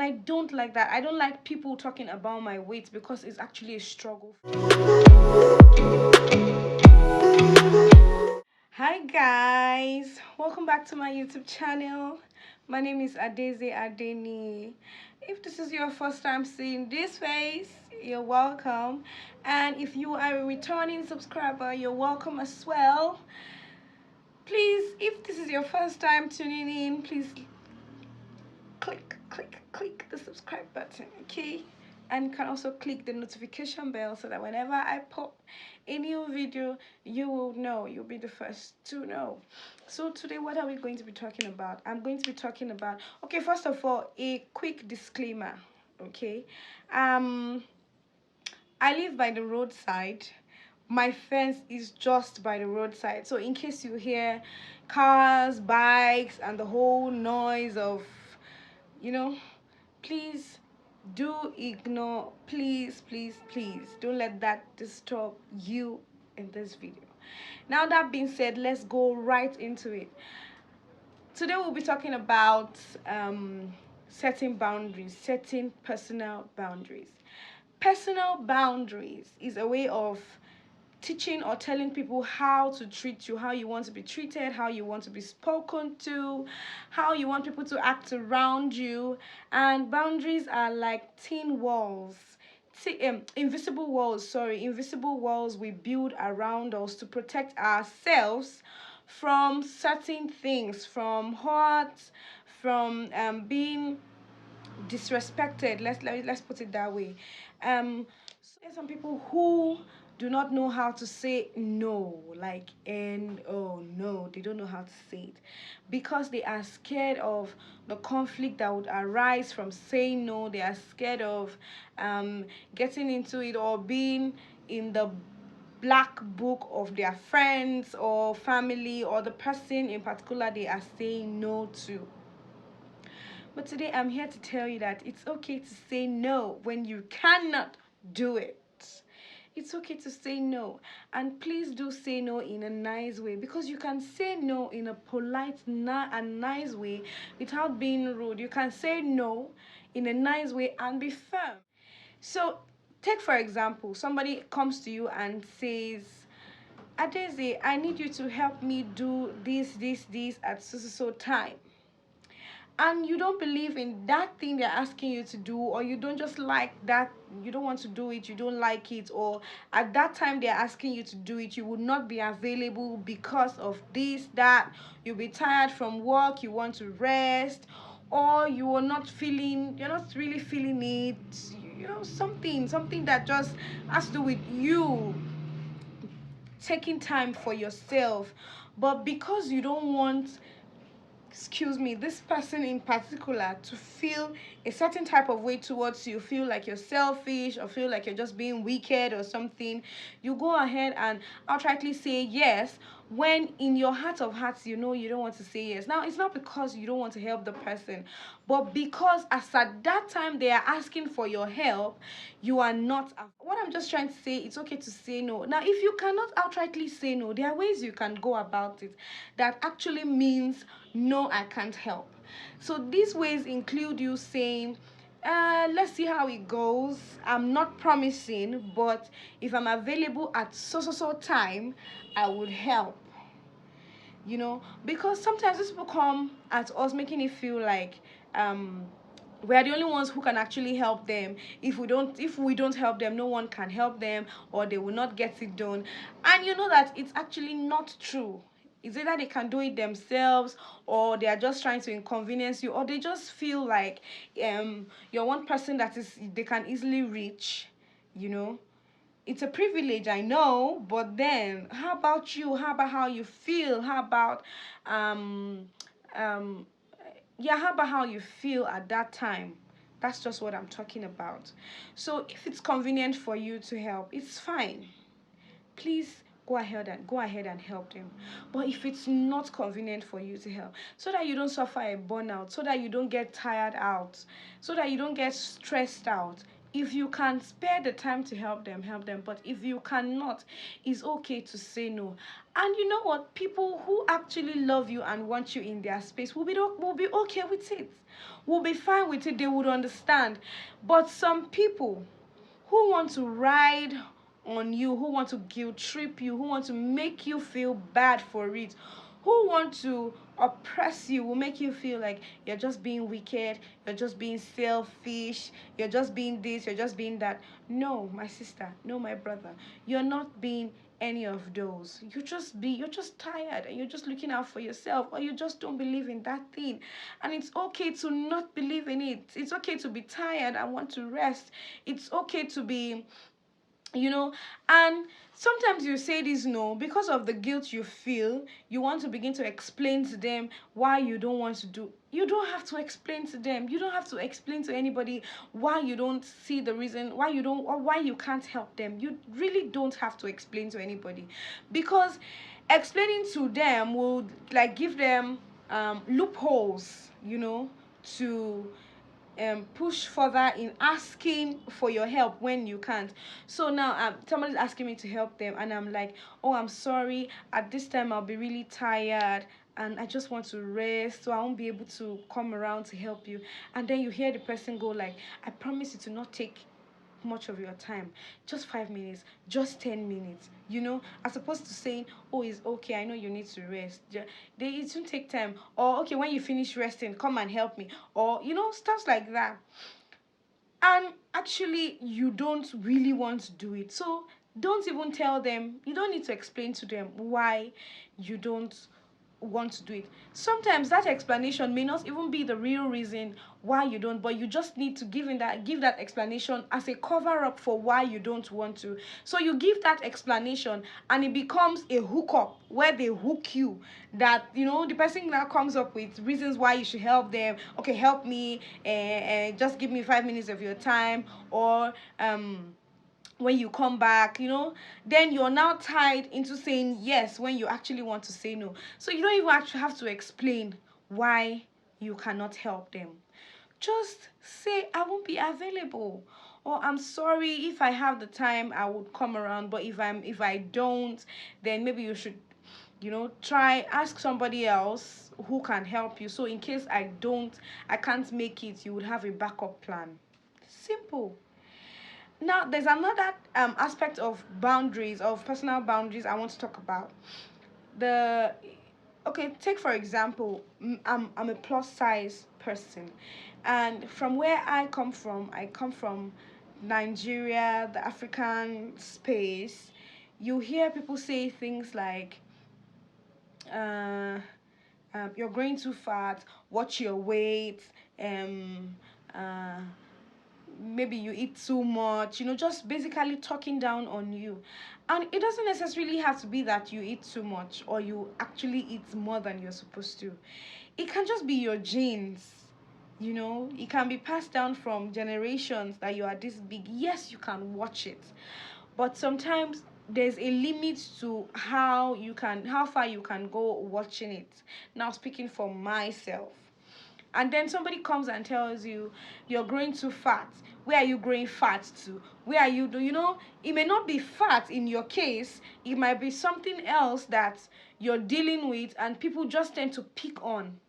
I don't like that. I don't like people talking about my weight because it's actually a struggle. Hi guys, welcome back to my YouTube channel. My name is Adeze Adeni. If this is your first time seeing this face, you're welcome. And if you are a returning subscriber, you're welcome as well. Please, if this is your first time tuning in, please click the subscribe button, okay? And you can also click the notification bell so that whenever I pop a new video, you will know. You'll be the first to know. So today, what are we going to be talking about? I'm going to be talking about, okay, first of all, a quick disclaimer, okay? I live by the roadside. My fence is just by the roadside, so in case you hear cars, bikes, and the whole noise of, you know, please do ignore. Please don't let that disturb you in this video. Now, that being said, let's go right into it. Today we'll be talking about setting boundaries, setting personal boundaries. Personal boundaries is a way of teaching or telling people how to treat you, how you want to be treated, how you want to be spoken to, how you want people to act around you. And boundaries are like thin walls, invisible walls we build around us to protect ourselves from certain things, from hurt, from being disrespected. Let's put it that way. So there's some people who do not know how to say no, like, and oh no, they don't know how to say it because they are scared of the conflict that would arise from saying no. They are scared of getting into it or being in the black book of their friends or family or the person in particular they are saying no to. But today I'm here to tell you that it's okay to say no when you cannot do it. It's okay to say no. And please do say no in a nice way, because you can say no in a polite and nice way without being rude. You can say no in a nice way and be firm. So take for example, somebody comes to you and says, Adeze, I need you to help me do this at so time, and you don't believe in that thing they're asking you to do, or you don't just like that, you don't want to do it, you don't like it, or at that time they're asking you to do it, you would not be available because of this, that, you'll be tired from work, you want to rest, or you're not really feeling it, something that just has to do with you taking time for yourself. But because you don't want, this person in particular to feel a certain type of way towards you, feel like you're selfish or feel like you're just being wicked or something, you go ahead and outrightly say yes, when in your heart of hearts you know you don't want to say yes. Now, it's not because you don't want to help the person, but because as at that time they are asking for your help, you are not. What I'm just trying to say, it's okay to say no. Now, if you cannot outrightly say no, there are ways you can go about it that actually means no, I can't help. So these ways include you saying, let's see how it goes. I'm not promising, but if I'm available at so time, I would help. Because sometimes these people come at us making it feel like we are the only ones who can actually help them. If we don't help them, no one can help them, or they will not get it done. And you know that it's actually not true. It's either they can do it themselves, or they are just trying to inconvenience you, or they just feel like you're one person that is they can easily reach. you know it's a privilege, I know, but then how about you? How about how you feel? How about um yeah, how about how you feel at that time? That's just what I'm talking about. So if it's convenient for you to help, it's fine. Please go ahead and help them. But if it's not convenient for you to help, so that you don't suffer a burnout, so that you don't get tired out, so that you don't get stressed out, if you can spare the time to help them, help them. But if you cannot, it's okay to say no. And you know what? People who actually love you and want you in their space will be okay with it. Will be fine with it. They would understand. But some people who want to ride on you, who want to guilt trip you, who want to make you feel bad for it, who want to oppress you, will make you feel like you're just being wicked, you're just being selfish, you're just being this, you're just being that. No, my sister, no, my brother, you're not being any of those. You're just tired and you're just looking out for yourself, or you just don't believe in that thing. And it's okay to not believe in it. It's okay to be tired and want to rest. It's okay to be, you know. And sometimes you say this no because of the guilt you feel. You want to begin to explain to them why you don't want to do. You don't have to explain to them. You don't have to explain to anybody why you don't see the reason, why you don't, or why you can't help them. You really don't have to explain to anybody, because explaining to them will like give them loopholes, to push further in asking for your help when you can't. So now somebody's asking me to help them, and I'm like, oh, I'm sorry, at this time I'll be really tired and I just want to rest, so I won't be able to come around to help you. And then you hear the person go like, I promise you to not take much of your time, just 5 minutes, just 10 minutes, as opposed to saying, oh, it's okay, I know you need to rest. It won't take time. Or okay, when you finish resting, come and help me. Or stuff like that. And actually you don't really want to do it, so don't even tell them. You don't need to explain to them why you don't want to do it. Sometimes that explanation may not even be the real reason why you don't, but you just need to give that explanation as a cover up for why you don't want to. So you give that explanation and it becomes a hookup where they hook you, that the person now comes up with reasons why you should help them. Okay, help me, just give me 5 minutes of your time, or when you come back, then you're now tied into saying yes when you actually want to say no. So you don't even actually have to explain why you cannot help them. Just say, I won't be available, or I'm sorry, if I have the time I would come around, but if I don't, then maybe you should try ask somebody else who can help you, so in case I can't make it, you would have a backup plan. Simple. Now, there's another aspect of boundaries, of personal boundaries, I want to talk about. The Okay, take for example, I'm a plus size person, and from where I come from Nigeria, the African space. You hear people say things like, uh, "You're growing too fat. Watch your weight." Um, uh, Maybe you eat too much, just basically talking down on you. And it doesn't necessarily have to be that you eat too much or you actually eat more than you're supposed to. It can just be your genes. It can be passed down from generations that you are this big. Yes, you can watch it, but sometimes there's a limit to how far you can go watching it. Now, speaking for myself, and then somebody comes and tells you you're growing too fat. Where are you growing fat to? Where are you do it may not be fat in your case. It might be something else that you're dealing with, and people just tend to pick on,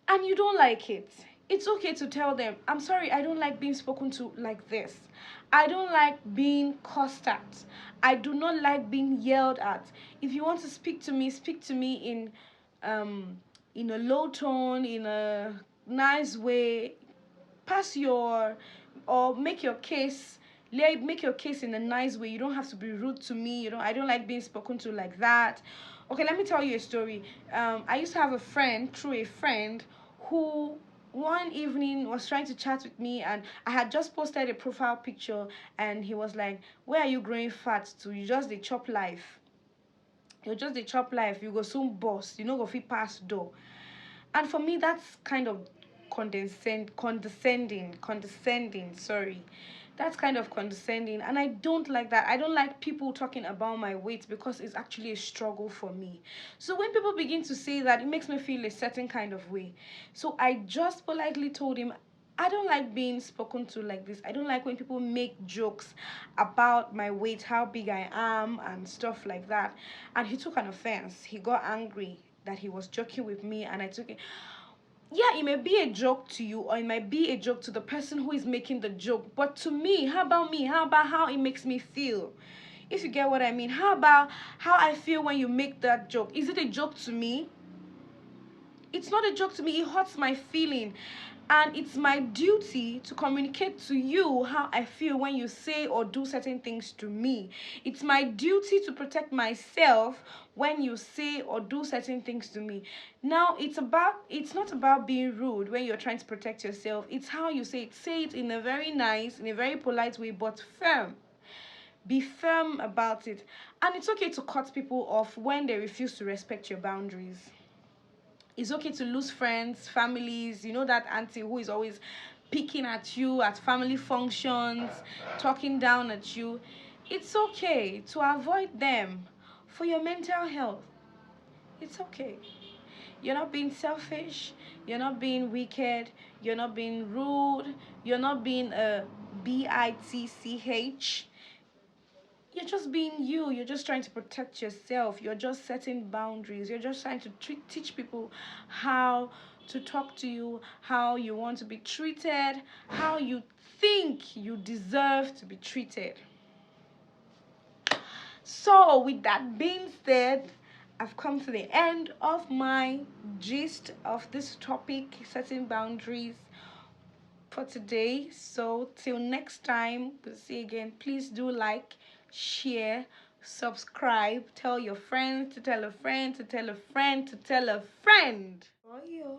and you don't like it. It's okay to tell them, I'm sorry, I don't like being spoken to like this. I don't like being cussed at. I do not like being yelled at. If you want to speak to me in a low tone, in a nice way. Pass your or make your case. Make your case in a nice way. You don't have to be rude to me. I don't like being spoken to like that. Okay, let me tell you a story. I used to have a friend, through a friend, who one evening was trying to chat with me, and I had just posted a profile picture, and he was like, where are you growing fat to? You just the chop life. You're just the chop life. You go soon boss. You know go fit pass door. And for me, that's kind of condescending, sorry. That's kind of condescending, and I don't like that. I don't like people talking about my weight, because it's actually a struggle for me. So when people begin to say that, it makes me feel a certain kind of way. So I just politely told him, I don't like being spoken to like this. I don't like when people make jokes about my weight, how big I am, and stuff like that. And he took an offense. He got angry that he was joking with me, and I took it. Yeah, it may be a joke to you, or it might be a joke to the person who is making the joke. But to me, how about me? How about how it makes me feel? If you get what I mean, how about how I feel when you make that joke? Is it a joke to me? It's not a joke to me. It hurts my feeling, and it's my duty to communicate to you how I feel when you say or do certain things to me. It's my duty to protect myself when you say or do certain things to me. Now it's not about being rude when you're trying to protect yourself. It's how you say it. Say it in a very nice, in a very polite way, but firm. Be firm about it. And it's okay to cut people off when they refuse to respect your boundaries. It's okay to lose friends, families. You know that auntie who is always picking at you at family functions, talking down at you. It's okay to avoid them for your mental health. It's okay. You're not being selfish. You're not being wicked. You're not being rude. You're not being a bitch. You're just being you. You're just trying to protect yourself. You're just setting boundaries. You're just trying to teach people how to talk to you, how you want to be treated, how you think you deserve to be treated. So, with that being said, I've come to the end of my gist of this topic, setting boundaries, for today. So till next time, we'll see you again. Please do like, share, subscribe, tell your friends to tell a friend to tell a friend to tell a friend. Oh, you.